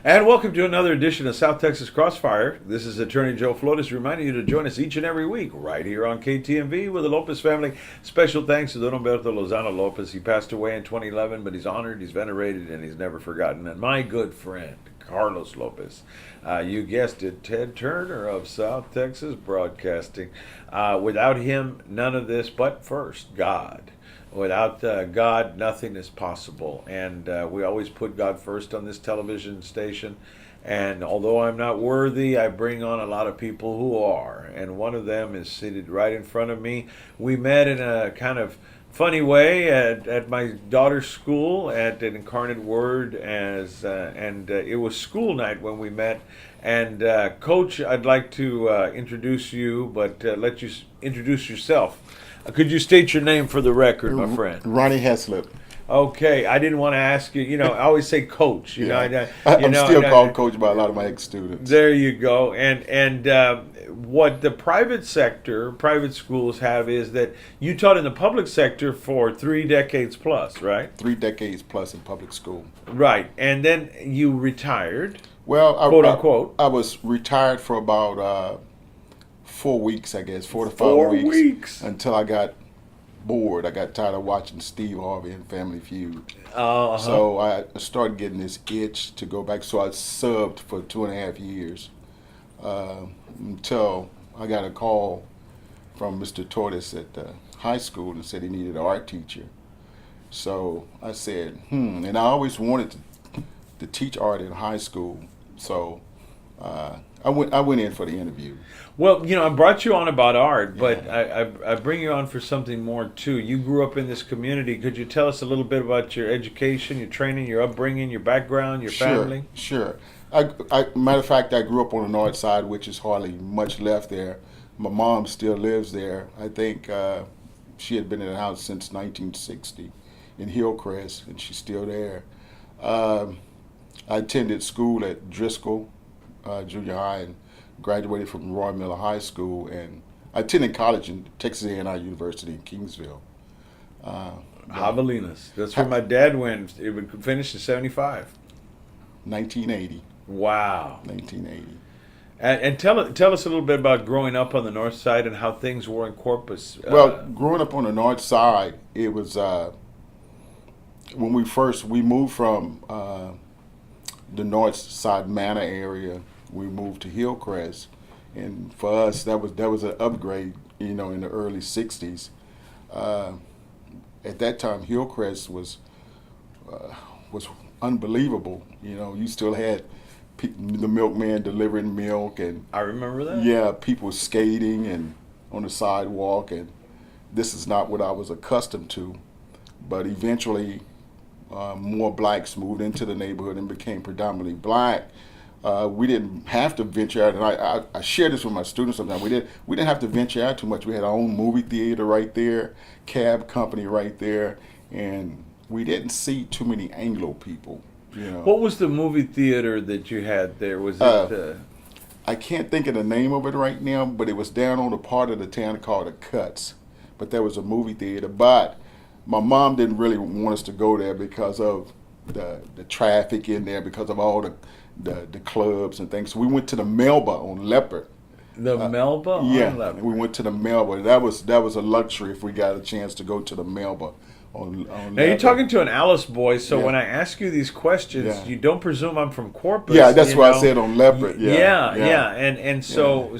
And welcome to another edition of South Texas Crossfire. This is Attorney Joe Flores reminding you to join us each and every week right here on KTMV with the Lopez family. Special thanks to Don Humberto Lozano Lopez. He passed away in 2011, but he's honored, he's venerated, and he's never forgotten. And my good friend, Carlos Lopez. You guessed it, Ted Turner of South Texas Broadcasting. Without him, none of this, but first, God. Without God, nothing is possible. And we always put God first on this television station. And although I'm not worthy, I bring on a lot of people who are. And one of them is seated right in front of me. We met in a kind of funny way at my daughter's school at an Incarnate Word, and it was school night when we met. And Coach, I'd like to introduce you, but let you introduce yourself. Could you state your name for the record, my friend? Ronney Heslip. Okay, I didn't want to ask you. You know, I always say Coach. I'm still called Coach by a lot of my ex-students. There you go. And what the private sector, private schools have is that you taught in the public sector for 3 decades plus, right? 3 decades plus in public school. Right, and then you retired. Well, quote unquote. I was retired for about 4 weeks, I guess, 4 to 5 4 weeks until I got bored. I got tired of watching Steve Harvey and Family Feud. So I started getting this itch to go back. So I subbed for 2.5 years until I got a call from Mr. Torres at the high school and said he needed an art teacher. So I said, and I always wanted to teach art in high school. So I went in for the interview. Well, you know, I brought you on about art, but I bring you on for something more too. You grew up in this community. Could you tell us a little bit about your education, your training, your upbringing, your background, your family? Sure. Matter of fact, I grew up on the north side, which is hardly much left there. My mom still lives there. I think she had been in the house since 1960 in Hillcrest, and she's still there. I attended school at Driscoll Junior High and graduated from Roy Miller High School, and I attended college in Texas A&I University in Kingsville. Javelinas. That's where my dad went. It would finish in 75. 1980. Wow. 1980. And tell us a little bit about growing up on the north side and how things were in Corpus. Well, growing up on the north side, it was when we moved from the north side Manor area. We moved to Hillcrest, and for us that was an upgrade. You know, in the early '60s. At that time, Hillcrest was unbelievable. You know, you still had the milkman delivering milk, and I remember that. Yeah, people skating and on the sidewalk, and this is not what I was accustomed to. But eventually, more blacks moved into the neighborhood and became predominantly black. We didn't have to venture out, and I share this with my students sometimes. We didn't have to venture out too much. We had our own movie theater right there, cab company right there, and we didn't see too many Anglo people. You know. What was the movie theater that you had there? Was it? I can't think of the name of it right now, but it was down on a part of the town called the Cuts. But there was a movie theater. But my mom didn't really want us to go there because of the traffic in there, because of all the clubs and things. So we went to the Melba on Leopard. The Melba? Yeah, we went to the Melba. That was a luxury if we got a chance to go to the Melba. On now Leopard. you're talking to an Alice boy, so Yeah. when I ask you these questions, you don't presume I'm from Corpus. Yeah, that's why I said on Leopard. Yeah. And so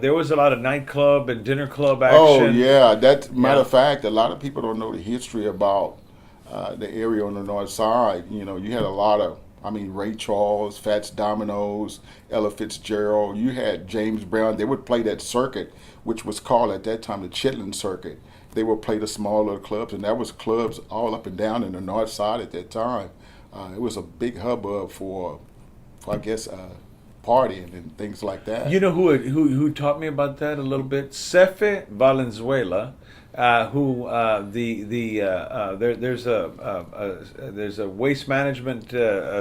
there was a lot of nightclub and dinner club action. Oh yeah, matter of fact, a lot of people don't know the history about the area on the north side. You know, you had a lot of, Ray Charles, Fats Dominoes, Ella Fitzgerald. You had James Brown. They would play that circuit, which was called at that time the Chitlin Circuit. They would play the small little clubs, and that was clubs all up and down in the north side at that time. It was a big hubbub for I guess, partying and things like that. You know who taught me about that a little bit? Cefe Valenzuela. There's a waste management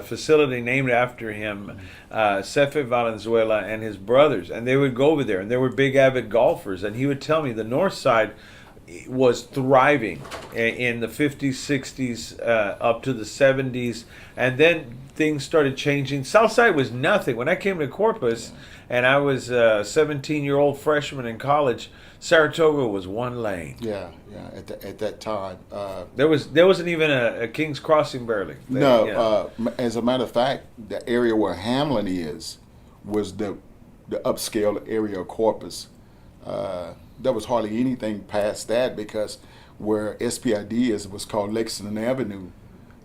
facility named after him, Cefe Valenzuela and his brothers, and they would go over there, and they were big avid golfers, and he would tell me the north side was thriving in the 50s, 60s, up to the 70s, and then things started changing. Southside was nothing. When I came to Corpus, and I was a 17-year-old freshman in college, Saratoga was one lane. Yeah, yeah. At that time, There wasn't even a King's Crossing barely. no. As a matter of fact, the area where Hamlin was the upscale area of Corpus. There was hardly anything past that because where SPID is was called Lexington Avenue.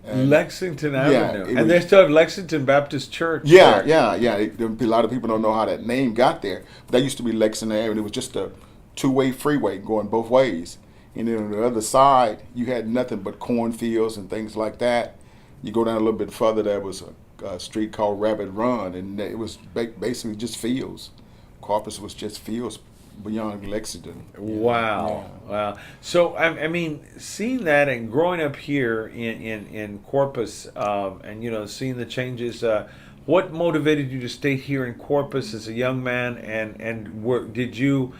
And Lexington Avenue, it and they still have Lexington Baptist Church. Yeah, there. yeah. A lot of people don't know how that name got there. But that used to be Lexington Avenue. It was just a two-way freeway going both ways. And then on the other side, you had nothing but cornfields and things like that. You go down a little bit further, there was a street called Rabbit Run, and it was basically just fields. Corpus was just fields beyond Lexington. Wow, Yeah. wow. So I mean, seeing that and growing up here in Corpus, and seeing the changes. What motivated you to stay here in Corpus as a young man, and did you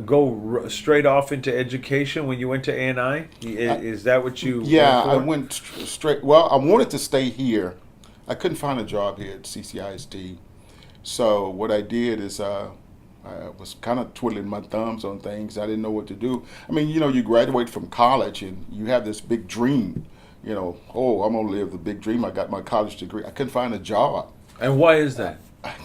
go straight off into education when you went to A&I? Is that what you? Yeah, went I for? went straight. Well, I wanted to stay here. I couldn't find a job here at CCISD. So what I did is I was kind of twiddling my thumbs on things. I didn't know what to do. I mean, you graduate from college and you have this big dream. Oh, I'm going to live the big dream. I got my college degree. I couldn't find a job. And why is that?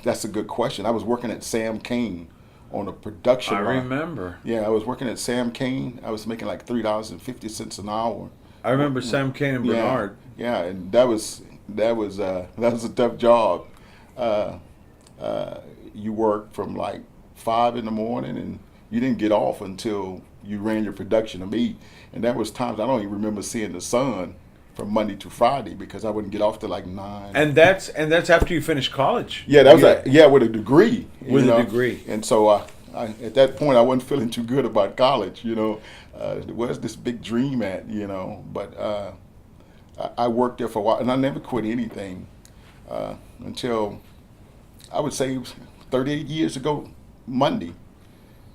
That's a good question. I was working at Sam Kane on a production I line. remember. Yeah, I was working at Sam Kane. I was making like $3.50 an hour. I remember Sam Kane and Bernard. Yeah, and that was a tough job. You worked from like 5 in the morning, and you didn't get off until you ran your production of meat. And that was times I don't even remember seeing the sun from Monday to Friday because I wouldn't get off till like 9. And that's after you finished college. Yeah, that was with a degree. With a degree. And so I, at that point, I wasn't feeling too good about college. Where's this big dream at? But I worked there for a while, and I never quit anything until I would say 38 years ago Monday.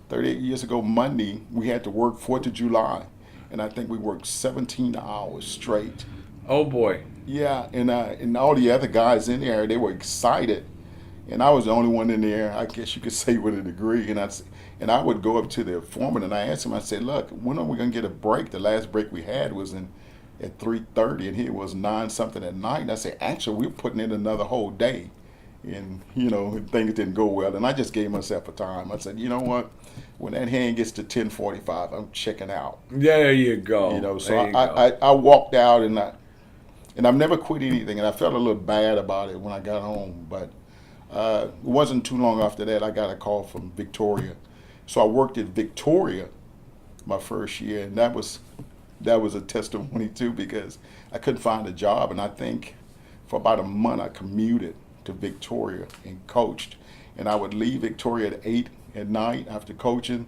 38 years ago Monday, we had to work 4th of July, and I think we worked 17 hours straight. Oh boy. Yeah, and all the other guys in there, they were excited, and I was the only one in there, I guess you could say, with a degree. And I would go up to the foreman and I asked him, I said, look, when are we gonna get a break? The last break we had was at 3:30, and here it was 9 something at night. And I said, actually, we're putting in another whole day, and things didn't go well. And I just gave myself a time. I said, you know what? When that hand gets to 10:45, I'm checking out. There you go. So I walked out, and I've never quit anything, and I felt a little bad about it when I got home. But it wasn't too long after that I got a call from Victoria. So I worked at Victoria my first year, and that was a testimony too, because I couldn't find a job, and I think for about a month I commuted to Victoria and coached. And I would leave Victoria at 8 at night after coaching,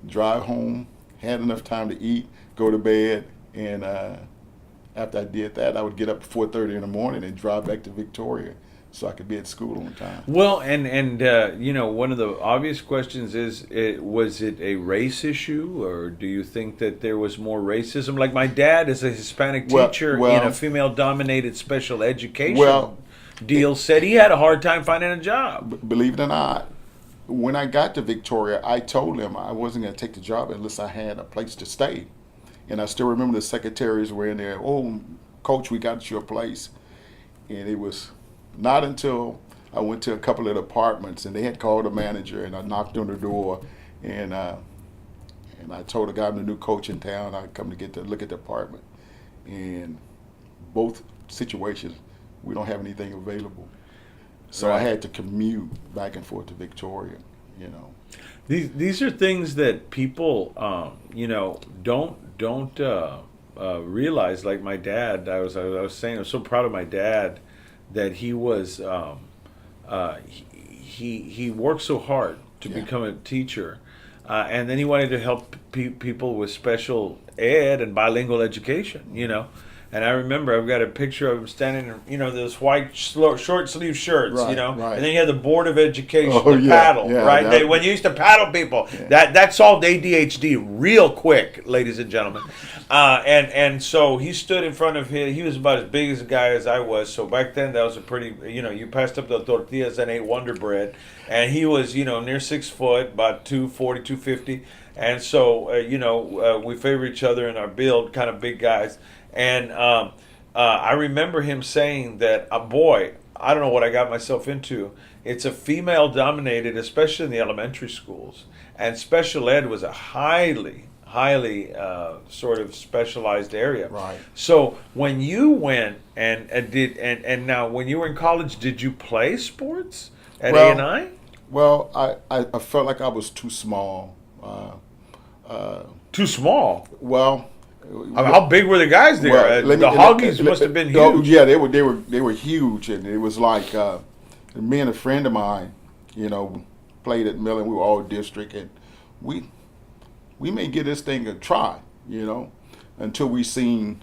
drive home, had enough time to eat, go to bed, and after I did that, I would get up at 4:30 in the morning and drive back to Victoria so I could be at school on time. Well, and one of the obvious questions is, was it a race issue, or do you think that there was more racism? Like, my dad is a Hispanic teacher in a female-dominated special education deal, said he had a hard time finding a job. Believe it or not, when I got to Victoria, I told him I wasn't going to take the job unless I had a place to stay. And I still remember the secretaries were in there, oh, Coach, we got you a place. And it was not until I went to a couple of apartments, and they had called the manager, and I knocked on the door, and I told the guy, I'm the new coach in town, I'd come to look at the apartment. And both situations, we don't have anything available. So I had to commute back and forth to Victoria, These are things that people, don't realize. Like my dad, I was saying, I was so proud of my dad that he was, he worked so hard to become a teacher, and then he wanted to help people with special ed and bilingual education, And I remember I've got a picture of him standing in, those white short sleeve shirts, Right, and right. then you had the Board of Education, Oh, the yeah, paddle, yeah, right? that- When you used to paddle people, Yeah. that solved ADHD real quick, ladies and gentlemen. And so he stood in front of him. He was about as big as a guy as I was. So back then, that was a pretty, you passed up the tortillas and ate Wonder Bread. And he was, near 6 foot, about 240, 250. And so, we favor each other in our build, kind of big guys. And I remember him saying that, boy, I don't know what I got myself into. It's a female dominated, especially in the elementary schools. And special ed was a highly sort of specialized area. Right. So when you went and now when you were in college, did you play sports at Well, A&I? Well, I felt like I was too small. Too small. Well, How big were the guys there? The Hoggies must have been oh, huge. yeah, they were huge, and it was like me and a friend of mine, played at Millen. We were all district, and we may give this thing a try, until we seen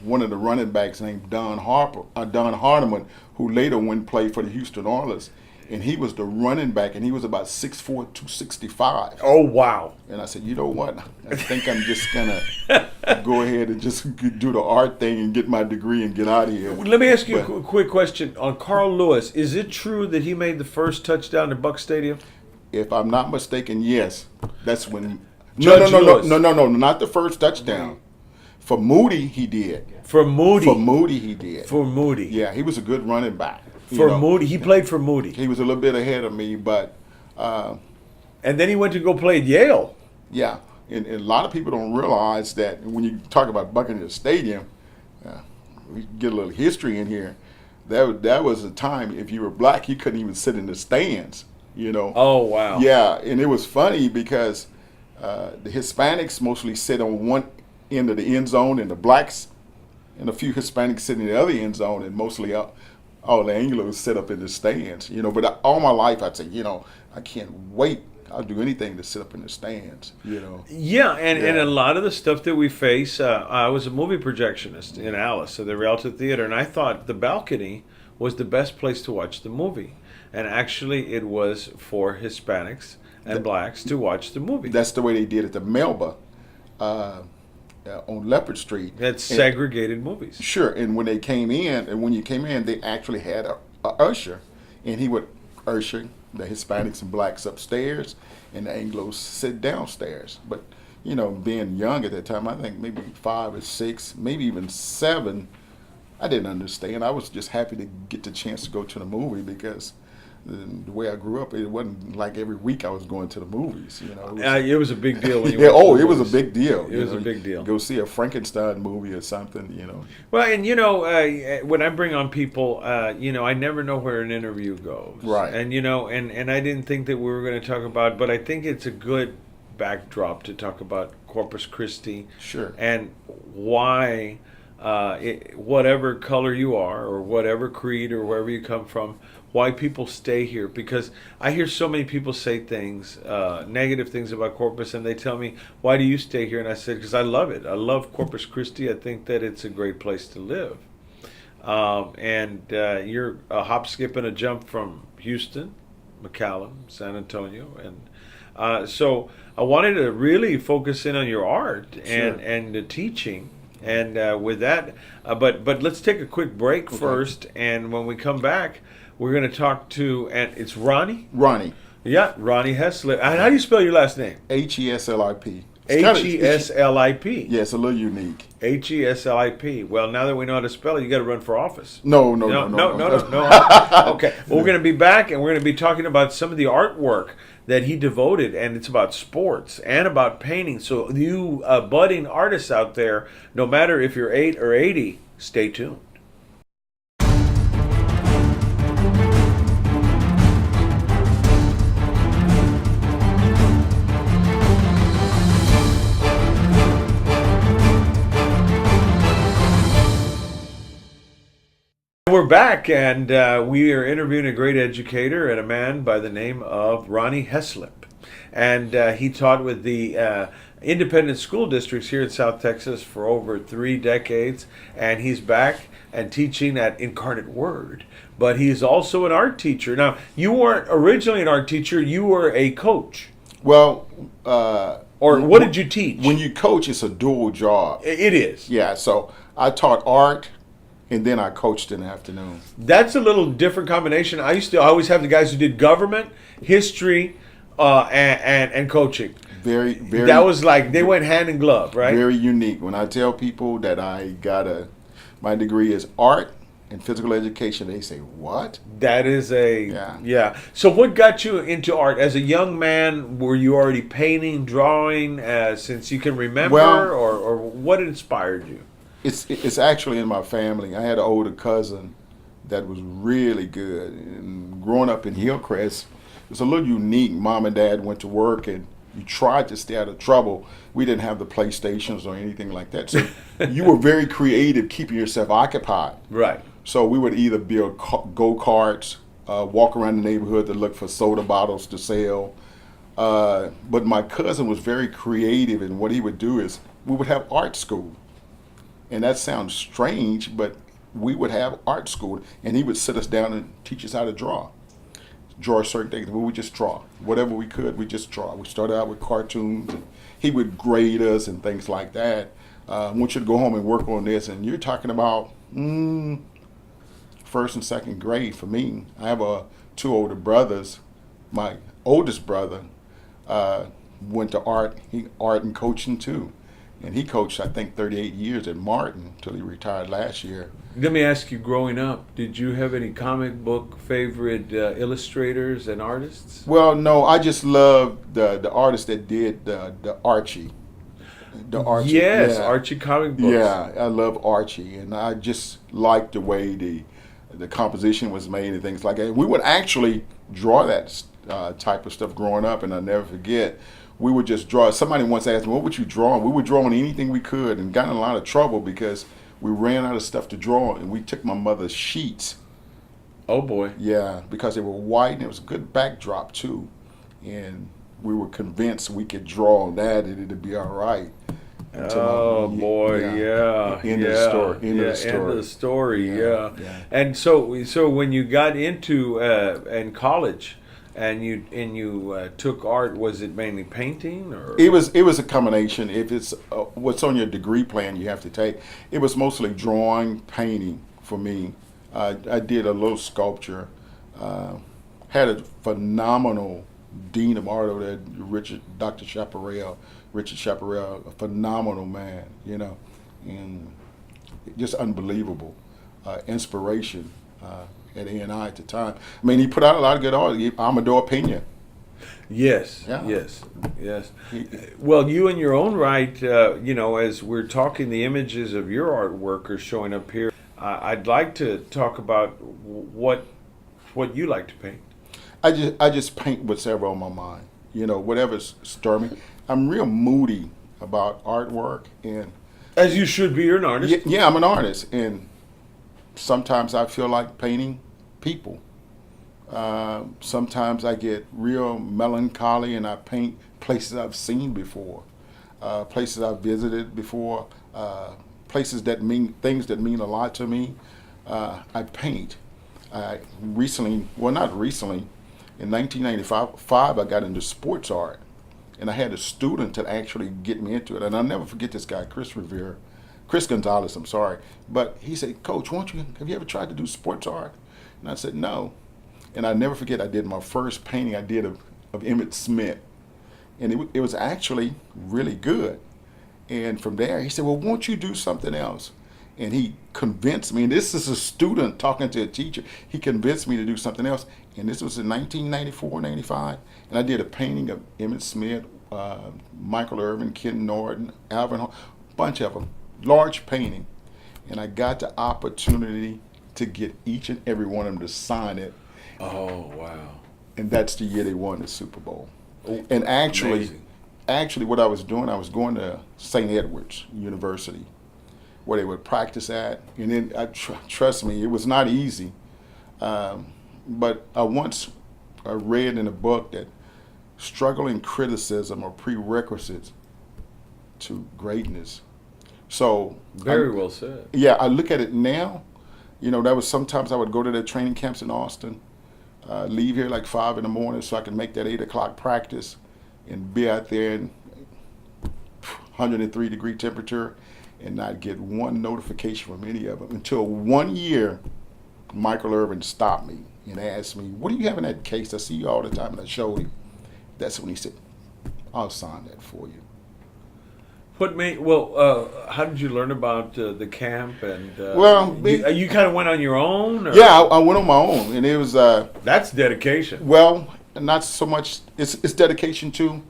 one of the running backs named Don Hardeman, who later went and played for the Houston Oilers, and he was the running back, and he was about 6'4", 265. Oh, wow. And I said, you know what? I think I'm just gonna go ahead and just do the art thing and get my degree and get out of here. Let me ask you a quick question on Carl Lewis. Is it true that he made the first touchdown at Buck Stadium? If I'm not mistaken, yes. That's when. Judge Lewis. No, not the first touchdown. For Moody, he did. For Moody. For Moody, he did. For Moody. Yeah, he was a good running back. Moody. He played for Moody. He was a little bit ahead of me, but And then he went to go play at Yale. yeah. And a lot of people don't realize that when you talk about Buccaneer Stadium, we get a little history in here. That was a time, if you were black, you couldn't even sit in the stands, Oh, wow. Yeah, and it was funny because the Hispanics mostly sit on one end of the end zone, and the blacks and a few Hispanics sit in the other end zone, and mostly all the Anglos sit up in the stands. But all my life I'd say, I can't wait. I'll do anything to sit up in the stands. Yeah, and a lot of the stuff that we face, I was a movie projectionist in Alice at the Rialto Theater, and I thought the balcony was the best place to watch the movie. And actually, it was for Hispanics and blacks to watch the movie. That's the way they did it at Melba on Leopard Street. That's segregated movies. Sure, and when you came in, they actually had a usher, and he would usher the Hispanics and blacks upstairs, and the Anglos sit downstairs. But being young at that time, I think maybe 5 or 6, maybe even 7, I didn't understand. I was just happy to get the chance to go to the movie because the way I grew up, it wasn't like every week I was going to the movies. It was a big deal when you yeah, went to the it was a movies. big deal. It was a big deal. Go see a Frankenstein movie or something. Well, and when I bring on people, I never know where an interview goes. Right. And and I didn't think that we were going to talk about, but I think it's a good backdrop to talk about Corpus Christi. Sure. And why, whatever color you are, or whatever creed, or wherever you come from, why people stay here. Because I hear so many people say things, negative things about Corpus, and they tell me, why do you stay here? And I said, because I love it. I love Corpus Christi. I think that it's a great place to live. And you're a hop, skip, and a jump from Houston, McAllen, San Antonio. And so I wanted to really focus in on your art and the teaching. And with that, but let's take a quick break first. And when we come back, we're going to talk to, and it's Ronney? Ronney. Yeah, Ronney Heslip. And how do you spell your last name? Heslip. Heslip. Yeah, it's a little unique. Heslip. Well, now that we know how to spell it, you got to run for office. No. Okay. Well, we're going to be back, and we're going to be talking about some of the artwork that he devoted, and it's about sports and about painting. So you budding artists out there, no matter if you're 8 or 80, stay tuned. We're back, and we are interviewing a great educator and a man by the name of Ronney Heslip. And he taught with the independent school districts here in South Texas for over 3 decades, and he's back and teaching at Incarnate Word. But he's also an art teacher. Now, you weren't originally an art teacher; you were a coach. Well, or what did you teach? When you coach, it's a dual job. It is. Yeah, so I taught art, and then I coached in the afternoon. That's a little different combination. I always have the guys who did government, history, and coaching. Very. That was like they went hand in glove, right? Very unique. When I tell people that my degree is art and physical education, they say, "What?" That is yeah. So, what got you into art as a young man? Were you already painting, drawing, since you can remember, or what inspired you? It's actually in my family. I had an older cousin that was really good. And growing up in Hillcrest, it was a little unique. Mom and Dad went to work, and you tried to stay out of trouble. We didn't have the PlayStations or anything like that, so you were very creative, keeping yourself occupied. Right. So we would either build go-karts, walk around the neighborhood to look for soda bottles to sell. But my cousin was very creative, and what he would do is we would have art school. And that sounds strange, but we would have art school, and he would sit us down and teach us how to draw. Draw certain things. We would just draw. Whatever we could, we just draw. We started out with cartoons, and he would grade us and things like that. I want you to go home and work on this, and you're talking about first and second grade for me. I have two older brothers. My oldest brother went to art and coaching too. And he coached, I think, 38 years at Martin until he retired last year. Let me ask you, growing up, did you have any comic book favorite illustrators and artists? Well, no, I just loved the artist that did the Archie. The Archie. Yes, yeah. Archie comic books. Yeah, I love Archie, and I just liked the way the composition was made and things like that. We would actually draw that type of stuff growing up, and I'll never forget. We would just draw. Somebody once asked me, "What would you draw?" We would draw on anything we could, and got in a lot of trouble because we ran out of stuff to draw, and we took my mother's sheets. Oh boy! Yeah, because they were white, and it was a good backdrop too, and we were convinced we could draw on that, and it'd be all right. Oh boy! Yeah. End of the story. End of the story. Yeah. And so when you got into in college. And you took art. Was it mainly painting, or it was a combination? If it's what's on your degree plan, you have to take. It was mostly drawing, painting for me. I did a little sculpture. Had a phenomenal dean of art over there, Richard Chaparral, a phenomenal man, and just unbelievable inspiration. At A&I at the time. I mean, he put out a lot of good art. Amador Pena. Yes, yeah. yes. Well, you in your own right, as we're talking, the images of your artwork are showing up here. I'd like to talk about what you like to paint. I just paint whatever on my mind. Whatever's stirring me. I'm real moody about artwork, and as you should be. You're an artist. Yeah, I'm an artist, and sometimes I feel like painting people. Sometimes I get real melancholy and I paint places I've seen before, places I've visited before, places that mean things that mean a lot to me. I paint. Not recently, in 1995 I got into sports art, and I had a student that actually get me into it, and I'll never forget this guy, Chris Gonzalez, I'm sorry. But he said, "Coach, have you ever tried to do sports art?" And I said, "No." And I never forget, I did my first painting I did of Emmitt Smith. And it was actually really good. And from there, he said, "Well, won't you do something else?" And he convinced me, and this is a student talking to a teacher, he convinced me to do something else. And this was in 1994, 95. And I did a painting of Emmitt Smith, Michael Irvin, Ken Norton, Alvin Hall, a bunch of them. Large painting, and I got the opportunity to get each and every one of them to sign it. Oh wow! And that's the year they won the Super Bowl. Oh, and actually, amazing. What I was doing, I was going to St. Edward's University, where they would practice at. And then, trust me, it was not easy. But I read in a book that struggling criticism or prerequisites to greatness. So Very well said. yeah, I look at it now. You know, that was sometimes I would go to the training camps in Austin, leave here like 5 in the morning so I can make that 8 o'clock practice and be out there in 103-degree temperature and not get one notification from any of them until one year Michael Irvin stopped me and asked me, "What do you have in that case? I see you all the time." And I showed him. That's when he said, "I'll sign that for you." How did you learn about the camp? And you kind of went on your own? Or? Yeah, I went on my own, and it was that's dedication. well, not so much. It's dedication too.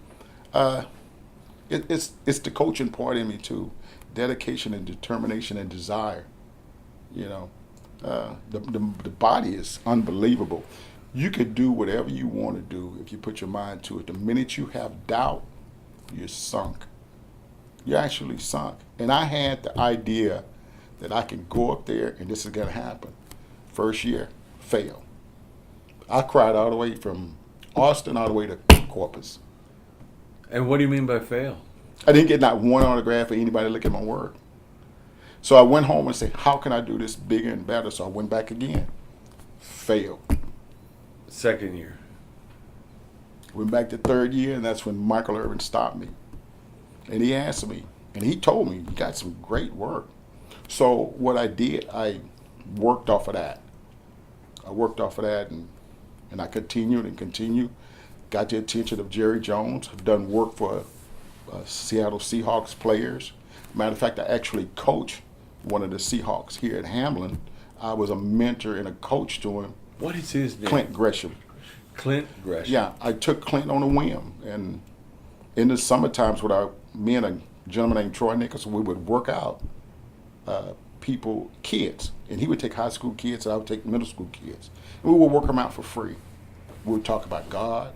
It's the coaching part in me too. Dedication and determination and desire. You know, the body is unbelievable. You could do whatever you want to do if you put your mind to it. The minute you have doubt, you're sunk. You're actually sunk. And I had the idea that I can go up there and this is going to happen. First year, fail. I cried all the way from Austin all the way to Corpus. And what do you mean by fail? I didn't get not one autograph or anybody to look at my work. So I went home and said, how can I do this bigger and better? So I went back again. Failed. Second year. Went back to third year, and that's when Michael Irvin stopped me. And he asked me, and he told me, "You got some great work." So what I did, I worked off of that. And I continued and continued. Got the attention of Jerry Jones. I've done work for Seattle Seahawks players. Matter of fact, I actually coached one of the Seahawks here at Hamlin. I was a mentor and a coach to him. What is his name? Clint Gresham. Clint Gresham. Yeah, I took Clint on a whim. And in the summer times, me and a gentleman named Troy Nicholson, we would work out kids. And he would take high school kids, and I would take middle school kids. And we would work them out for free. We would talk about God,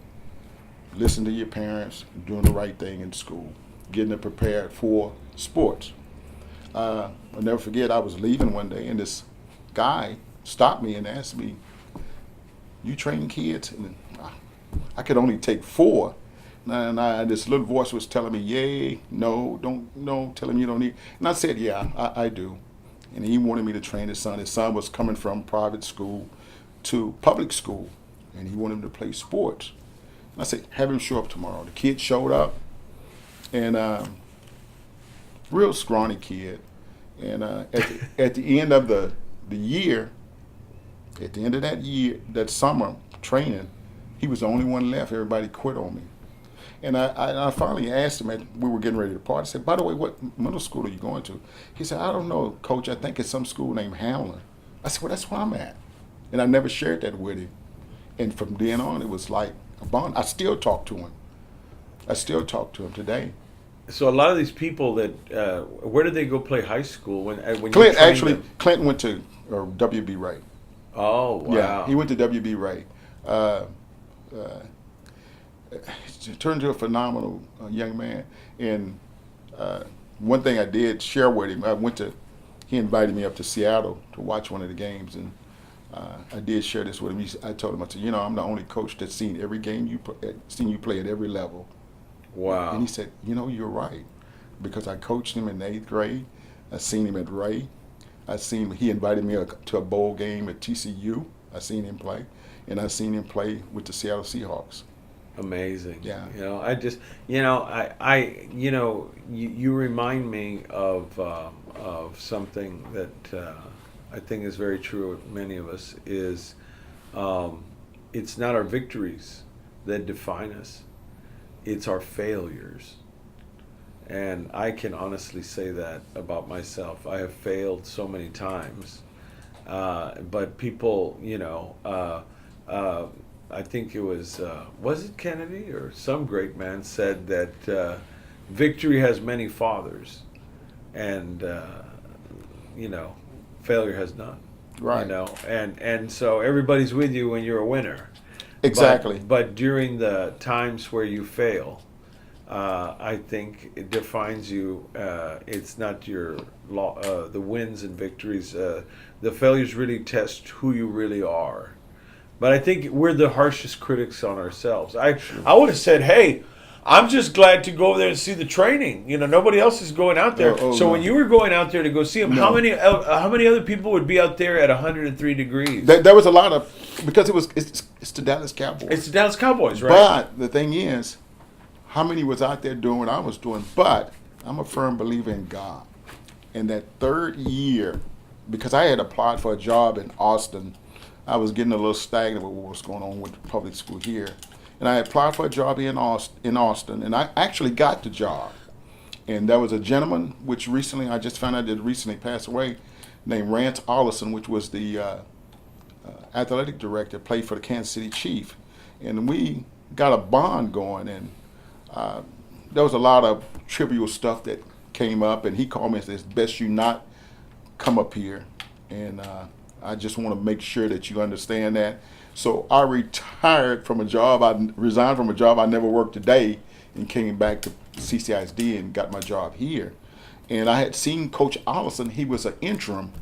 listen to your parents, doing the right thing in school, getting them prepared for sports. I'll never forget, I was leaving one day, and this guy stopped me and asked me, "You train kids?" And I could only take 4. And this little voice was telling me, "Yay, no, don't tell him you don't need." And I said, "Yeah, I do." And he wanted me to train his son. His son was coming from private school to public school, and he wanted him to play sports. And I said, "Have him show up tomorrow." The kid showed up, and real scrawny kid. And at the end of the year, at the end of that year, that summer training, he was the only one left. Everybody quit on me. And I finally asked him, we were getting ready to party, I said, "By the way, what middle school are you going to?" He said, "I don't know, Coach. I think it's some school named Hamlin." I said, "Well, that's where I'm at." And I never shared that with him. And from then on, it was like a bond. I still talk to him today. So a lot of these people that, where did they go play high school when Clint you actually, them? Clint went to W.B. Wright. Oh, wow. Yeah, he went to W.B. Wright. Turned to a phenomenal young man. And one thing I did share with him, he invited me up to Seattle to watch one of the games, and I did share this with him. I told him, I said, "I'm the only coach that's seen every game seen you play at every level." Wow. And he said, "You're right," because I coached him in the 8th grade. I seen him at Ray. He invited me to a bowl game at TCU. I seen him play, and I seen him play with the Seattle Seahawks. Amazing. Yeah. I just, you remind me of something that I think is very true of many of us is it's not our victories that define us. It's our failures. And I can honestly say that about myself. I have failed so many times. But people, I think it was it Kennedy or some great man said that victory has many fathers, and failure has none. Right. And so everybody's with you when you're a winner. Exactly. But during the times where you fail, I think it defines you. It's not your the wins and victories. The failures really test who you really are. But I think we're the harshest critics on ourselves. I would have said, "Hey, I'm just glad to go over there and see the training. You know, nobody else is going out there. So when you were going out there to go see them, how many other people would be out there at 103 degrees? There was a lot of, because it's the Dallas Cowboys. It's the Dallas Cowboys, right? But the thing is, how many was out there doing what I was doing? But I'm a firm believer in God. In that third year, because I had applied for a job in Austin, I was getting a little stagnant with what was going on with the public school here. And I applied for a job in Austin, and I actually got the job. And there was a gentleman, which recently, I just found out that recently passed away, named Rance Ollison, which was the athletic director, played for the Kansas City Chiefs. And we got a bond going, and there was a lot of trivial stuff that came up, and he called me and said, it's best you not come up here. And I just want to make sure that you understand that. So I retired from a job, I resigned from a job I never worked a day, and came back to CCISD and got my job here. And I had seen Coach Allison. He was an interim.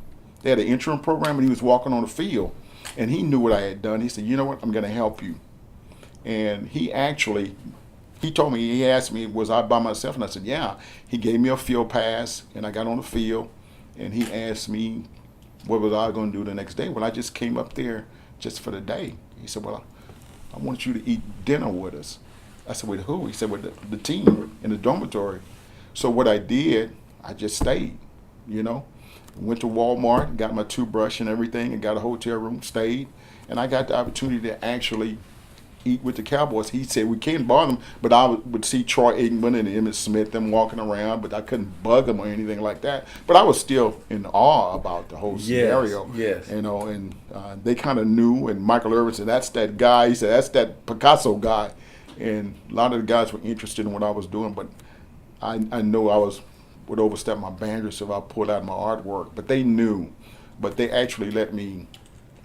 They had an interim program, and he was walking on the field. And he knew what I had done. He said, you know what, I'm going to help you. And he told me, he asked me, was I by myself? And I said, yeah. He gave me a field pass, and I got on the field. And he asked me, what was I going to do the next day? Well, I just came up there just for the day. He said, well, I want you to eat dinner with us. I said, with who? He said, with the team in the dormitory. So what I did, I just stayed, you know. Went to Walmart, got my toothbrush and everything, and got a hotel room, stayed. And I got the opportunity to actually eat with the Cowboys. He said we can't bother them, but I would see Troy Aikman and Emmitt Smith, them walking around, but I couldn't bug them or anything like that. But I was still in awe about the whole scenario. Yes. You know, and they kind of knew, and Michael Irvin said, that's that guy. He said, that's that Picasso guy. And a lot of the guys were interested in what I was doing, but I know I would overstep my boundaries if I pulled out my artwork. But they knew. But they actually let me,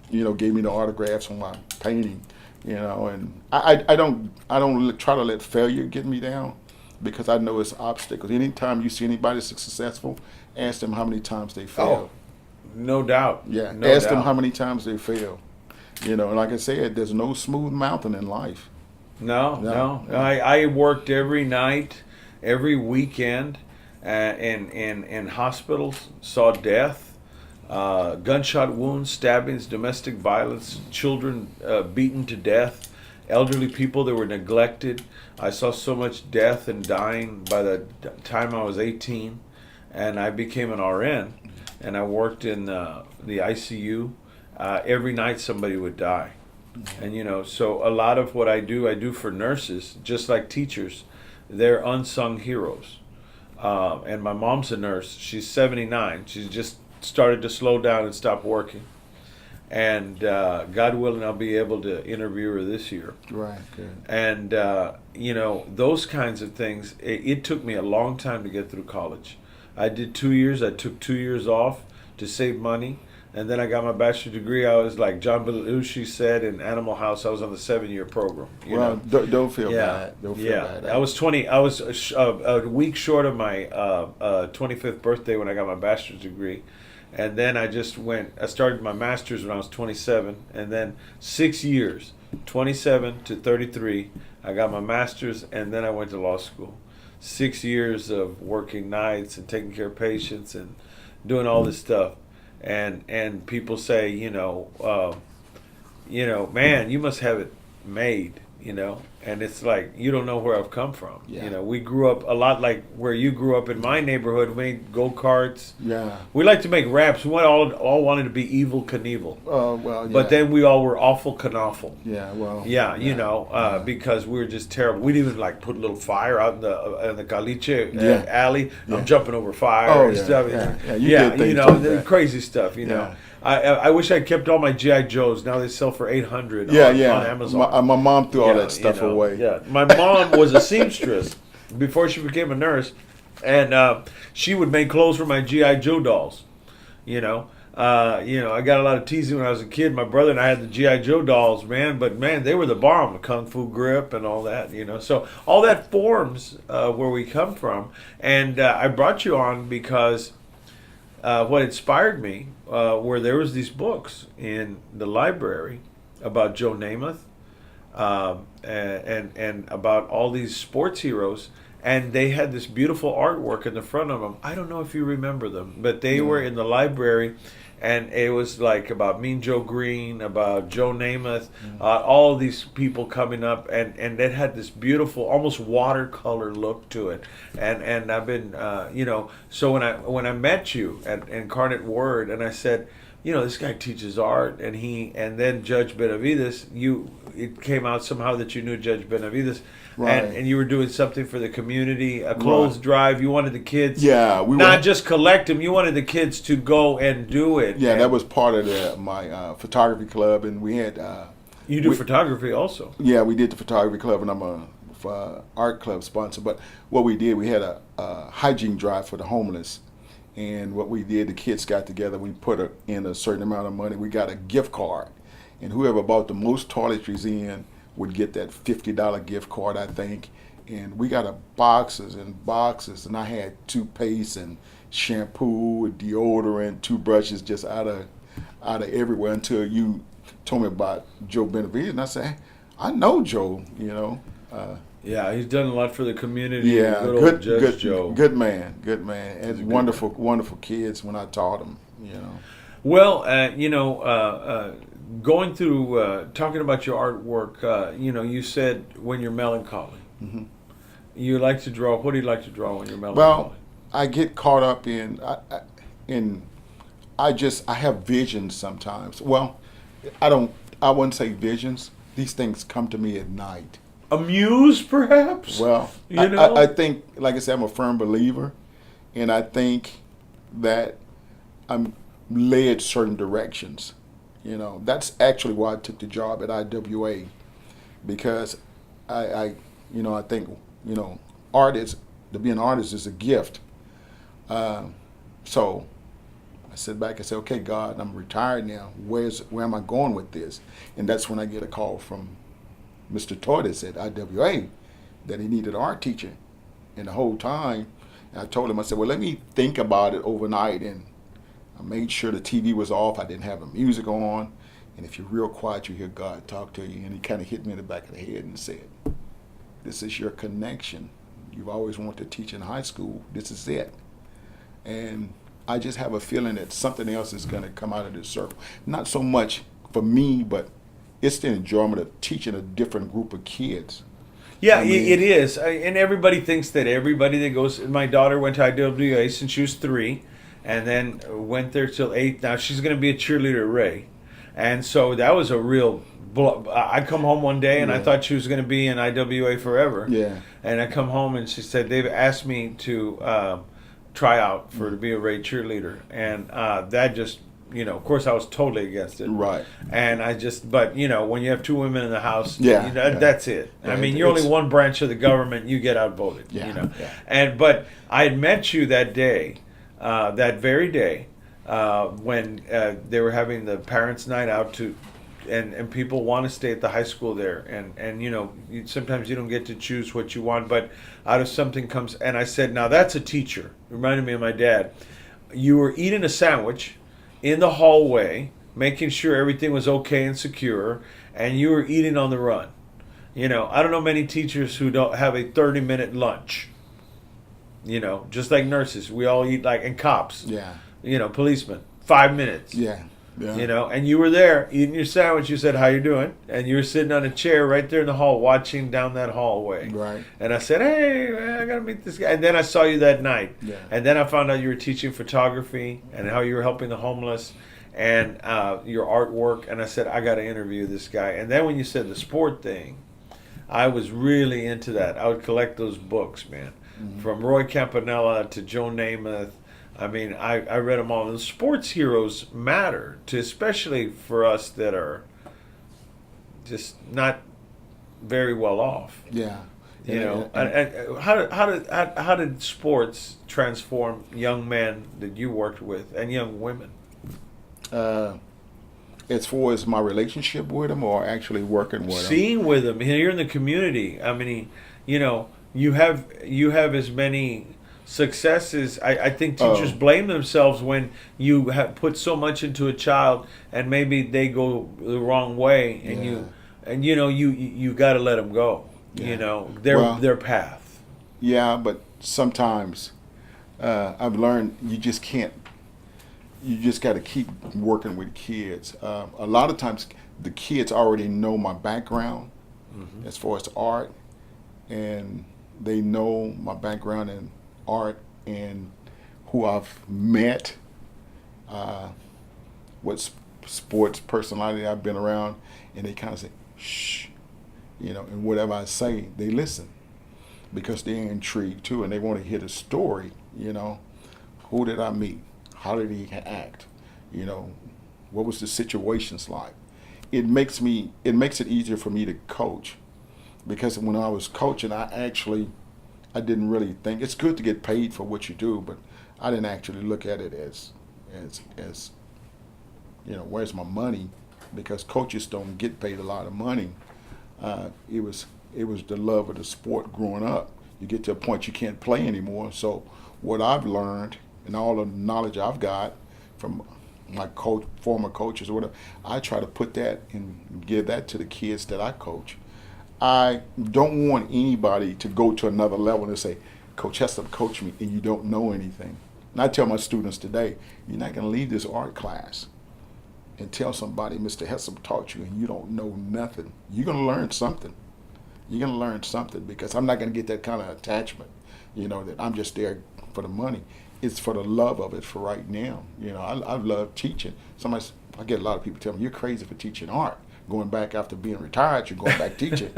you know, gave me the autographs on my painting. You know, and I don't try to let failure get me down, because I know it's obstacles. Anytime you see anybody successful, ask them how many times they failed. Oh, no doubt. Yeah, no ask doubt. them how many times they failed. You know, and like I said, there's no smooth mountain in life. No. I worked every night, every weekend, in hospitals, saw death. Gunshot wounds, stabbings, domestic violence, children beaten to death, elderly people that were neglected. I saw so much death and dying by the time I was 18, and I became an RN, and I worked in the ICU. Every night somebody would die. And, you know, so a lot of what I do for nurses, just like teachers. They're unsung heroes. And my mom's a nurse. She's 79. She's just started to slow down and stop working, and God willing, I'll be able to interview her this year. Right. Good. And you know, those kinds of things. It took me a long time to get through college. I did 2 years. I took 2 years off to save money, and then I got my bachelor's degree. I was like John Belushi said in Animal House. I was on the 7-year program. You know? Don't feel bad. Don't feel bad. I was 20. I was a week short of my 25th birthday when I got my bachelor's degree. And then I started my master's when I was 27, and then 6 years, 27 to 33, I got my master's, and then I went to law school. 6 years of working nights and taking care of patients and doing all this stuff. And people say, man, you must have it made, and it's like, you don't know where I've come from. Yeah. We grew up a lot like where you grew up in my neighborhood. We made go-karts. Yeah. We like to make raps. We all wanted to be Evil Knievel. Well, yeah. But then we all were awful Knaufel. Yeah, well. Yeah, because we were just terrible. We'd even like put a little fire out in the Caliche alley. I'm jumping over fire and stuff. Yeah. You did things like that. Crazy stuff, Yeah. I wish I'd kept all my G.I. Joes. Now they sell for $800 on Amazon. My mom threw all that stuff away. Yeah, my mom was a seamstress before she became a nurse, and she would make clothes for my G.I. Joe dolls. I got a lot of teasing when I was a kid. My brother and I had the G.I. Joe dolls, man, but man, they were the bomb, the Kung Fu grip and all that, So all that forms where we come from, and I brought you on because what inspired me were there was these books in the library about Joe Namath. and about all these sports heroes. And they had this beautiful artwork in the front of them. I don't know if you remember them, but they were in the library, and it was like about Mean Joe Green, about Joe Namath, all of these people coming up, and it had this beautiful, almost watercolor look to it. And I've been, so when I met you at Incarnate Word, and I said, this guy teaches art, and then Judge Benavides, it came out somehow that you knew Judge Benavides. Right. And you were doing something for the community, a clothes drive. You wanted the kids, not just collect them. You wanted the kids to go and do it. Yeah, that was part of my photography club, and we had. You do photography also. Yeah, we did the photography club, and I'm a art club sponsor. But what we did, we had a hygiene drive for the homeless, and what we did, the kids got together. We put in a certain amount of money. We got a gift card, and whoever bought the most toiletries in would get that $50 gift card, I think. And we got boxes and boxes, and I had toothpaste and shampoo and deodorant, toothbrushes, just out of everywhere, until you told me about Joe Benavides, and I said, I know Joe, Yeah, he's done a lot for the community. Yeah, good Judge Joe. Good man. And wonderful kids when I taught them, Well, going through talking about your artwork, you said when you're melancholy, you like to draw. What do you like to draw when you're melancholy? Well, I get caught up I have visions sometimes. Well, I wouldn't say visions. These things come to me at night. A muse, perhaps? Well, I think, like I said, I'm a firm believer, and I think that I'm led certain directions. That's actually why I took the job at IWA, because I think, to be an artist is a gift. So I sit back and say, okay, God, I'm retired now. Where am I going with this? And that's when I get a call from Mr. Torres at IWA that he needed an art teacher. And the whole time, I told him, I said, well, let me think about it overnight. And I made sure the TV was off. I didn't have the music on. And if you're real quiet, you hear God talk to you. And he kind of hit me in the back of the head and said, this is your connection. You've always wanted to teach in high school. This is it. And I just have a feeling that something else is going to come out of this circle. Not so much for me, but it's the enjoyment of teaching a different group of kids. Yeah, it is. And everybody thinks that everybody that goes... My daughter went to IWA since she was 3, and then went there till 8. Now she's going to be a cheerleader at Ray. And so that was a real... I come home one day, and I thought she was going to be in IWA forever. Yeah. And I come home, and she said, they've asked me to try out to be a Ray cheerleader. And that just... of course, I was totally against it. Right. And but when you have 2 women in the house, yeah. That's it. Yeah, I mean, you're only one branch of the government, you get outvoted. Yeah. But I had met you that day, that very day, when they were having the parents' night out and people want to stay at the high school there, and sometimes you don't get to choose what you want, but out of something comes. And I said, now that's a teacher. Reminded me of my dad. You were eating a sandwich in the hallway, making sure everything was okay and secure, and you were eating on the run. I don't know many teachers who don't have a 30-minute lunch. Just like nurses, we all eat and cops. Yeah. Policemen, 5 minutes. Yeah. And you were there eating your sandwich. You said, how you doing? And you were sitting on a chair right there in the hall watching down that hallway. Right. And I said, hey, man, I got to meet this guy. And then I saw you that night. Yeah. And then I found out you were teaching photography and how you were helping the homeless and your artwork. And I said, I got to interview this guy. And then when you said the sport thing, I was really into that. I would collect those books, man. Mm-hmm. From Roy Campanella to Joe Namath. I mean, I read them all. The sports heroes matter, especially for us that are just not very well off. Yeah. And how did sports transform young men that you worked with and young women? As far as my relationship with them, or actually working with them? Seeing with them here in the community. I mean, you have as many successes. I think teachers blame themselves when you have put so much into a child and maybe they go the wrong way, and And you got to let them go. Yeah. Their Well, their path. yeah, but sometimes I've learned you just can't. You just got to keep working with kids. A lot of times, the kids already know my background Hmm. as far as art, and they know my background in art and who I've met, uh, what sports personality I've been around, and they kind of say, "Shh," and whatever I say, they listen because they're intrigued too, and they want to hear the story. Who did I meet? How did he act? You know, what was the situations like? It makes it easier for me to coach because when I was coaching, I didn't really think it's good to get paid for what you do, but I didn't actually look at it as where's my money? Because coaches don't get paid a lot of money. It was the love of the sport growing up. You get to a point you can't play anymore. So what I've learned and all the knowledge I've got from my former coaches or whatever, I try to put that and give that to the kids that I coach. I don't want anybody to go to another level and say, Coach Heslip coached me, and you don't know anything. And I tell my students today, you're not going to leave this art class and tell somebody Mr. Heslip taught you and you don't know nothing. You're going to learn something. You're going to learn something because I'm not going to get that kind of attachment, that I'm just there for the money. It's for the love of it for right now. I love teaching. I get a lot of people tell me, you're crazy for teaching art. Going back after being retired, you're going back teaching.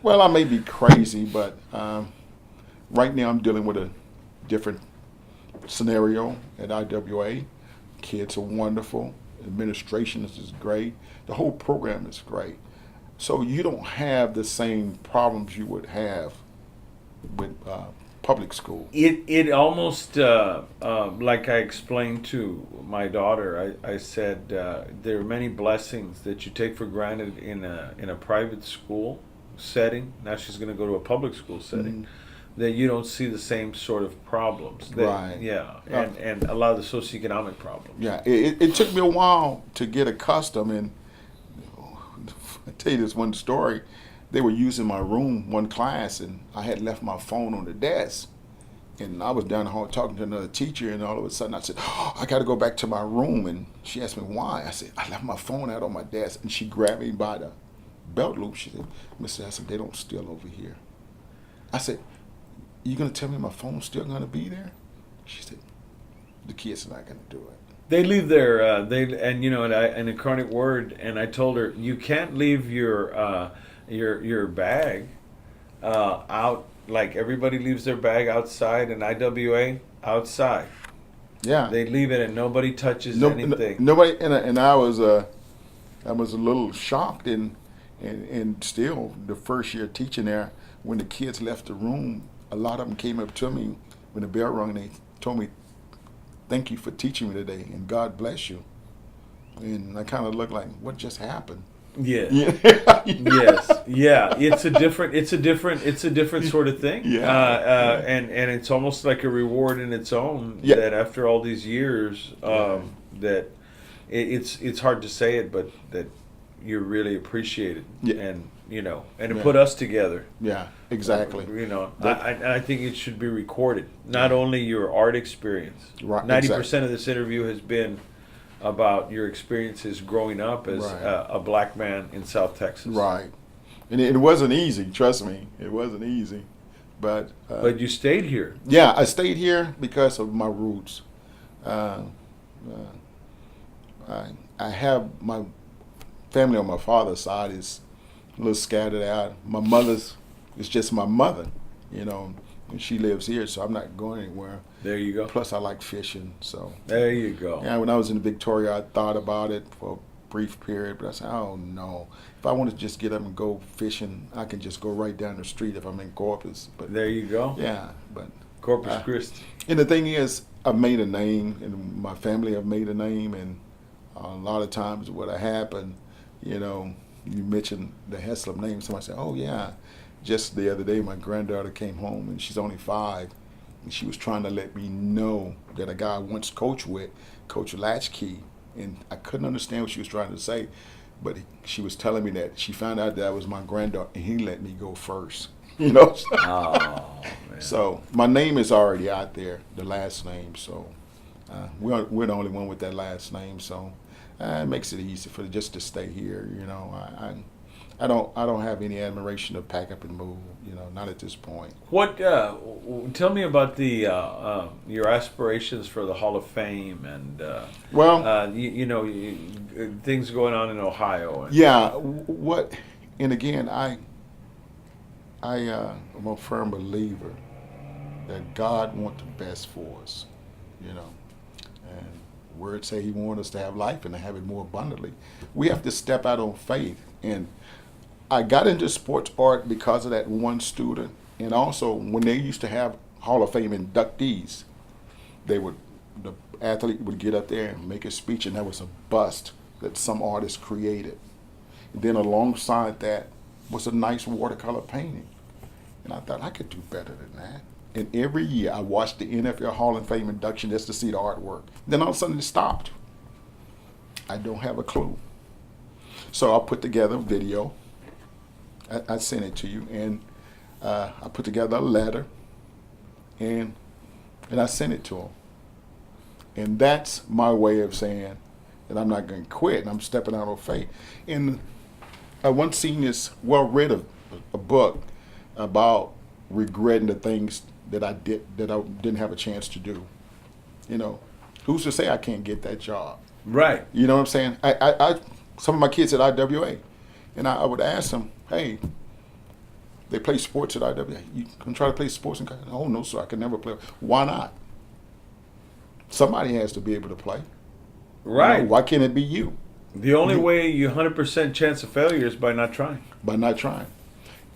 Well, I may be crazy, but right now I'm dealing with a different scenario at IWA. Kids are wonderful. Administration is great. The whole program is great. So you don't have the same problems you would have with public school. It almost like I explained to my daughter. I said there are many blessings that you take for granted in a private school setting. Now she's going to go to a public school setting. Mhm. That you don't see the same sort of problems. Right. Yeah, and a lot of the socioeconomic problems. Yeah, it took me a while to get accustomed, and I tell you this one story. They were using my room one class, and I had left my phone on the desk. And I was down the hall talking to another teacher, and all of a sudden I said, oh, I got to go back to my room. And she asked me why. I said, I left my phone out on my desk. And she grabbed me by the belt loop. She said, Mr. Heslip, they don't steal over here. I said, you going to tell me my phone's still going to be there? She said, the kids are not going to do it. They leave their an incarnate word, and I told her you can't leave your bag out like everybody leaves their bag outside in IWA outside. Yeah, They leave it and nobody touches anything. Nobody, and I was a little shocked, and still the first year teaching there, when the kids left the room, a lot of them came up to me when the bell rung and they told me, thank you for teaching me today, and God bless you. And I kind of looked like, what just happened? Yeah. Yeah. Yes. Yeah. It's a different sort of thing. Yeah. And it's almost like a reward in its own. Yeah. That after all these years, that it's hard to say it, but that you really appreciate it. Yeah. And it Yeah. put us together. Yeah, exactly. I think it should be recorded. Not only your art experience. Right, 90% of this interview has been about your experiences growing up as Right. a black man in South Texas. Right. And it wasn't easy, trust me. It wasn't easy. But But you stayed here. yeah, I stayed here because of my roots. I have my family on my father's side is a little scattered out. My mother's is just my mother, and she lives here, so I'm not going anywhere. There you go. Plus, I like fishing, so. There you go. Yeah, when I was in Victoria, I thought about it for a brief period, but I said, oh no. If I want to just get up and go fishing, I can just go right down the street if I'm in Corpus. But There you go. yeah, but. Corpus Christi. And the thing is, I've made a name, and my family have made a name, and a lot of times what happened, you mentioned the Heslip name, somebody said, oh yeah. Just the other day, my granddaughter came home, and she's only 5, and she was trying to let me know that a guy I once coached with, Coach Latchkey, and I couldn't understand what she was trying to say. but she was telling me that she found out that I was my granddaughter, and he let me go first. You know. Oh man. So my name is already out there, the last name. So we're the only one with that last name. So it makes it easy for just to stay here. You know, I don't have any admiration to pack up and move. You know, not at this point. What? Tell me about the your aspirations for the Hall of Fame and things going on in Ohio. And, Yeah. What? And again, I am a firm believer that God wants the best for us. You know, and words say He wants us to have life and to have it more abundantly. We have to step out on faith. And I got into sports art because of that one student, and also when they used to have Hall of Fame inductees, the athlete would get up there and make a speech, and there was a bust that some artist created. And then alongside that was a nice watercolor painting, and I thought I could do better than that. And every year I watched the NFL Hall of Fame induction just to see the artwork. Then all of a sudden it stopped. I don't have a clue. So I put together a video. I sent it to you, and I put together a letter, and I sent it to him. And that's my way of saying that I'm not going to quit, and I'm stepping out on faith. And I once seen this, read a book about regretting the things that I didn't have a chance to do. You know, who's to say I can't get that job? right. You know what I'm saying? I some of my kids at IWA, and I would ask them, hey, they play sports at IWA. You can try to play sports and oh no, sir, I can never play. Why not? Somebody has to be able to play. Right. You know, why can't it be you? The only way you 100% chance of failure is by not trying. By not trying.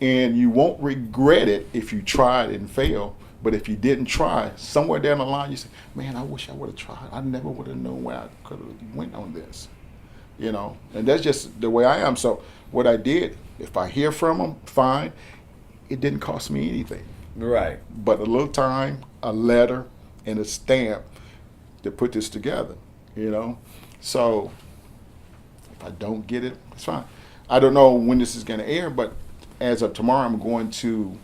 And you won't regret it if you tried and failed. But if you didn't try, somewhere down the line you say, man, I wish I would have tried. I never would have known where I could have went on this. You know, and that's just the way I am. So what I did, if I hear from them, fine. It didn't cost me anything. Right. But a little time, a letter, and a stamp to put this together, you know. So if I don't get it, it's fine. I don't know when this is going to air, but as of tomorrow, I'm going to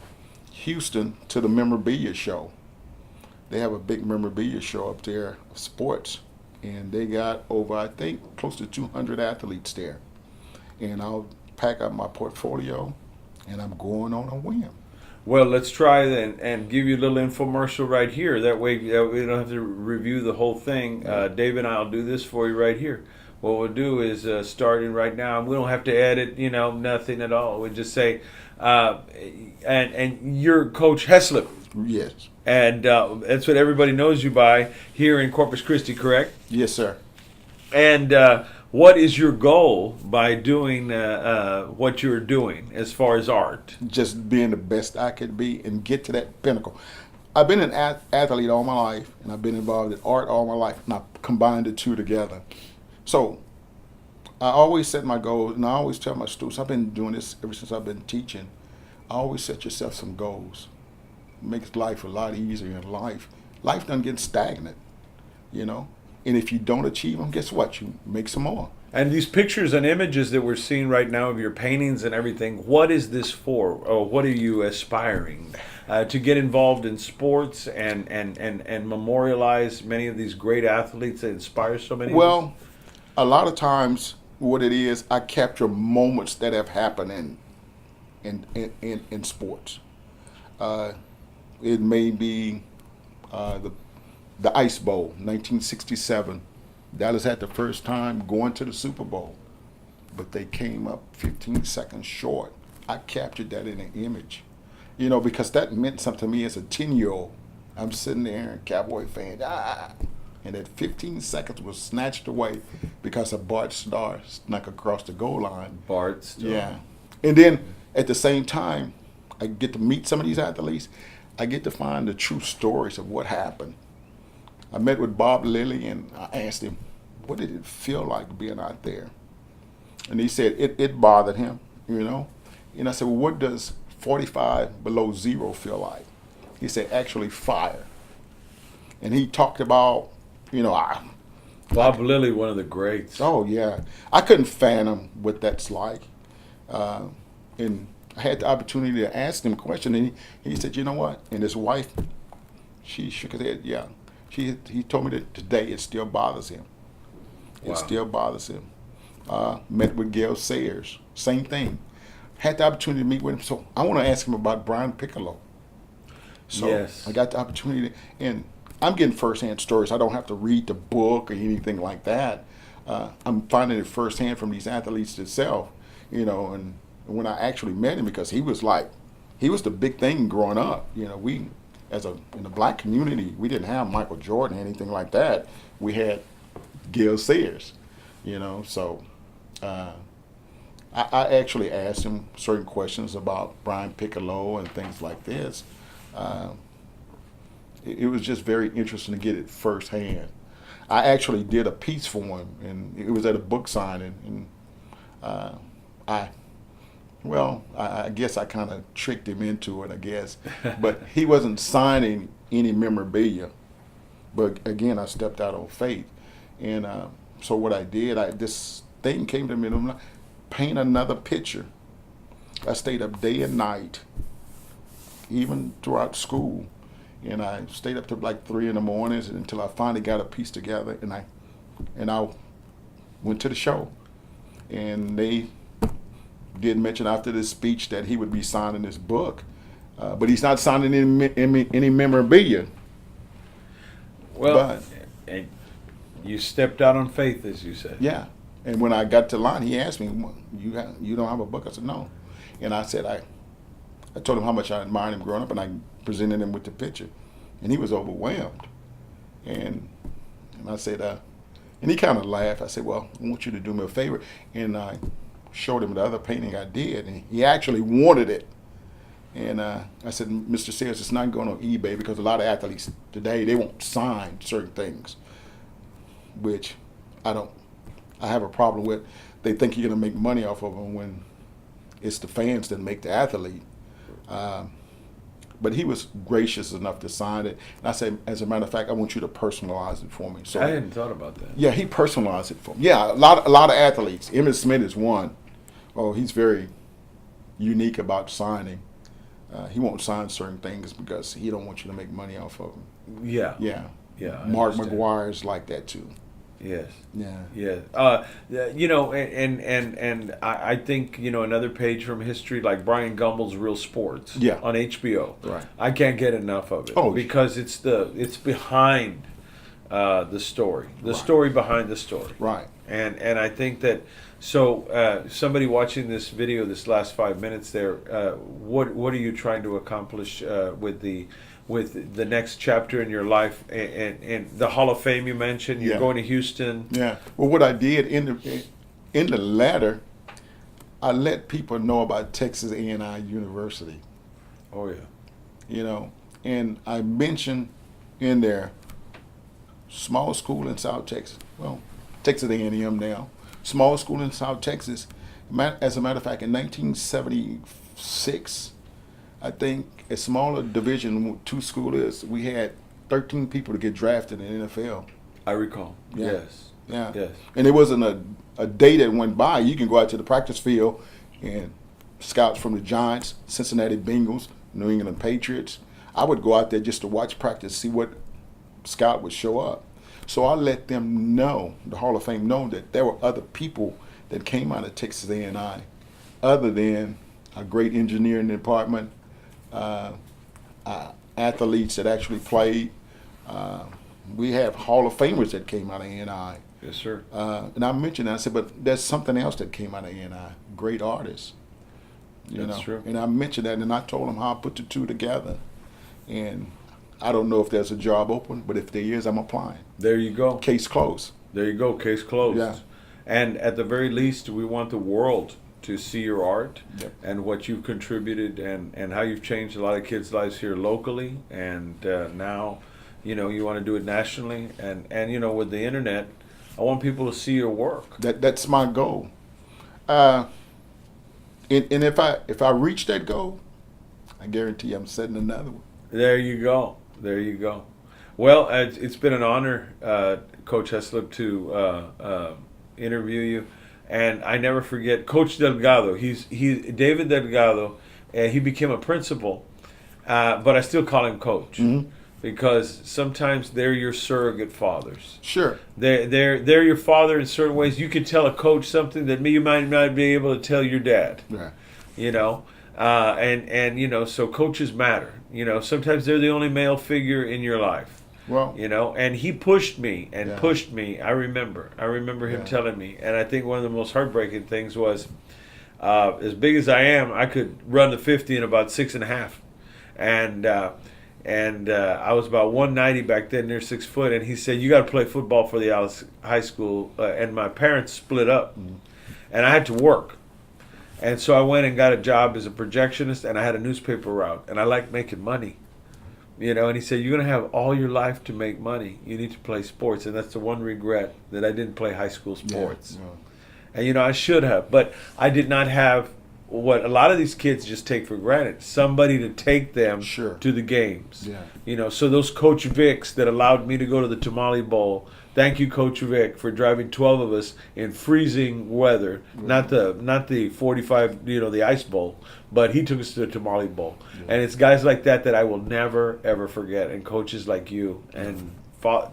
Houston to the memorabilia show. They have a big memorabilia show up there of sports, and they got over, I think, close to 200 athletes there. And I'll pack up my portfolio, and I'm going on a whim. Well, let's try and give you a little infomercial right here. That way we don't have to review the whole thing. Dave and I will do this for you right here. What we'll do is starting right now, and we don't have to edit, nothing at all. We just say, and you're Coach Heslip. Yes. And that's what everybody knows you by here in Corpus Christi, correct? Yes, sir. And what is your goal by doing what you're doing as far as art? Just being the best I could be and get to that pinnacle. I've been an athlete all my life, and I've been involved in art all my life, and I combined the two together. So I always set my goals, and I always tell my students, I've been doing this ever since I've been teaching. I always set yourself some goals. It makes life a lot easier in life. Life doesn't get stagnant, And if you don't achieve them, guess what? You make some more. And these pictures and images that we're seeing right now of your paintings and everything, what is this for? Or what are you aspiring to get involved in sports and memorialize many of these great athletes that inspire so many? Well, a lot of times what it is, I capture moments that have happened in sports. It may be the Ice Bowl, 1967. Dallas had the first time going to the Super Bowl, but they came up 15 seconds short. I captured that in an image, because that meant something to me as a 10-year-old. I'm sitting there, and Cowboy fan, and that 15 seconds was snatched away because a Bart Starr snuck across the goal line. Bart Starr. Yeah. And then at the same time, I get to meet some of these athletes. I get to find the true stories of what happened. I met with Bob Lilly, and I asked him, what did it feel like being out there? And he said it bothered him, And I said, well, what does 45 below zero feel like? He said, actually fire. And he talked about, Bob Lilly, one of the greats. Oh yeah, I couldn't fathom what that's like, and I had the opportunity to ask him a question, and he said, "You know what?" And his wife, she shook her head. Yeah, he told me that today it still bothers him. It Wow. still bothers him. Met with Gail Sayers, same thing. Had the opportunity to meet with him, so I want to ask him about Brian Piccolo. So Yes. I got the opportunity, and I'm getting firsthand stories. I don't have to read the book or anything like that. I'm finding it firsthand from these athletes themselves, and when I actually met him, because he was the big thing growing up. We, in the black community, we didn't have Michael Jordan or anything like that. We had Gil Sayers, so I actually asked him certain questions about Brian Piccolo and things like this. It was just very interesting to get it firsthand. I actually did a piece for him, and it was at a book signing, and I guess I kind of tricked him into it, I guess. But he wasn't signing any memorabilia. But again, I stepped out on faith. And so what I did, this thing came to me, and I'm like, paint another picture. I stayed up day and night, even throughout school. And I stayed up to like 3 in the mornings until I finally got a piece together, and I went to the show. And they did mention after this speech that he would be signing this book, but he's not signing any memorabilia. Well, and you stepped out on faith, as you said. Yeah, and when I got to line, he asked me, "You don't have a book?" I said, "No," and I said I told him how much I admired him growing up, and I presented him with the picture, and he was overwhelmed, and I said, and he kind of laughed. I said, "Well, I want you to do me a favor," and I showed him the other painting I did, and he actually wanted it. And I said, "Mr. Sayers, it's not going on eBay, because a lot of athletes today, they won't sign certain things, which I have a problem with. They think you're going to make money off of them when it's the fans that make the athlete." But he was gracious enough to sign it. And I said, "As a matter of fact, I want you to personalize it for me." So I hadn't thought about that. yeah, he personalized it for me. Yeah, a lot of athletes. Emmitt Smith is one. Oh, he's very unique about signing. He won't sign certain things because he don't want you to make money off of them. Yeah. Yeah. Yeah. I Mark understand. McGuire's like that too. Yes. Yeah. Yeah. And I think, another page from history, like Brian Gumbel's Real Sports. Yeah. On HBO. Right. I can't get enough of it. Oh. Because it's behind the story. The Right. story behind the story. Right. And I think that, so somebody watching this video, this last 5 minutes there, what are you trying to accomplish with the next chapter in your life, and the Hall of Fame you mentioned? You're Yeah. going to Houston. Yeah. Well, what I did in the letter, I let people know about Texas A&I University. Oh yeah. And I mentioned in there, small school in South Texas. Well, Texas A&M now. Small school in South Texas. As a matter of fact, in 1976, I think a smaller Division II school we had 13 people to get drafted in the NFL. I recall. Yeah. Yes. Yeah. Yes. And it wasn't a day that went by. You can go out to the practice field and scouts from the Giants, Cincinnati Bengals, New England Patriots. I would go out there just to watch practice, see what scout would show up. So I let them know, the Hall of Fame know, that there were other people that came out of Texas A&I, other than a great engineering department, athletes that actually played. We have Hall of Famers that came out of A&I. Yes, sir. And I mentioned that. I said, but there's something else that came out of A&I, great artists. That's true. And I mentioned that, and I told them how I put the two together. And I don't know if there's a job open, but if there is, I'm applying. There you go. Case closed. There you go. Case closed. Yeah. And at the very least, we want the world to see your art Yep. and what you've contributed, and how you've changed a lot of kids' lives here locally, and now, you want to do it nationally, and with the internet, I want people to see your work. That's my goal. And if I reach that goal, I guarantee I'm setting another one. There you go. There you go. Well, it's been an honor, Coach Heslip, to interview you, and I never forget Coach Delgado. He David Delgado, and he became a principal, but I still call him Coach. Because sometimes they're your surrogate fathers. Sure. They're your father in certain ways. You could tell a coach something that you might not be able to tell your dad. Yeah. You know, and you know, so coaches matter. You know, sometimes they're the only male figure in your life. Well, you know, and he pushed me and Yeah. pushed me. I remember him Yeah. telling me, and I think one of the most heartbreaking things was, as big as I am, I could run the 50 in about 6.5, and I was about 190 back then, near 6 foot. And he said, "You got to play football for the Alice High School." And my parents split up, and I had to work. And so I went and got a job as a projectionist, and I had a newspaper route, and I liked making money. You know, and he said, "You're going to have all your life to make money. You need to play sports." And that's the one regret, that I didn't play high school sports. Yeah. And, you know, I should have, but I did not have what a lot of these kids just take for granted: somebody to take them Sure. to the games. Yeah. You know, so those Coach Vicks that allowed me to go to the Tamale Bowl. Thank you, Coach Vic, for driving 12 of us in freezing weather. Not the 45, you know, the ice bowl, but he took us to the Tamale Bowl. And it's guys like that that I will never ever forget, and coaches like you and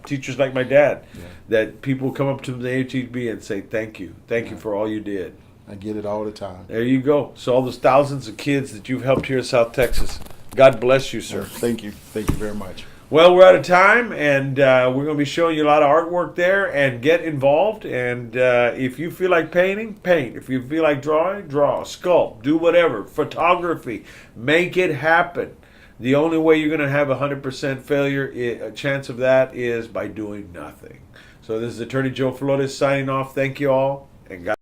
teachers like my dad, that people come up to the HEB and say thank you for all you did. I get it all the time. There you go. So all those thousands of kids that you've helped here in South Texas, God bless you, sir. Thank you. Thank you very much. Well, we're out of time, and we're going to be showing you a lot of artwork there, and get involved. And if you feel like painting, paint. If you feel like drawing, draw, sculpt, do whatever. Photography, make it happen. The only way you're going to have 100% failure, a chance of that, is by doing nothing. So this is Attorney Joe Flores signing off. Thank you all, and God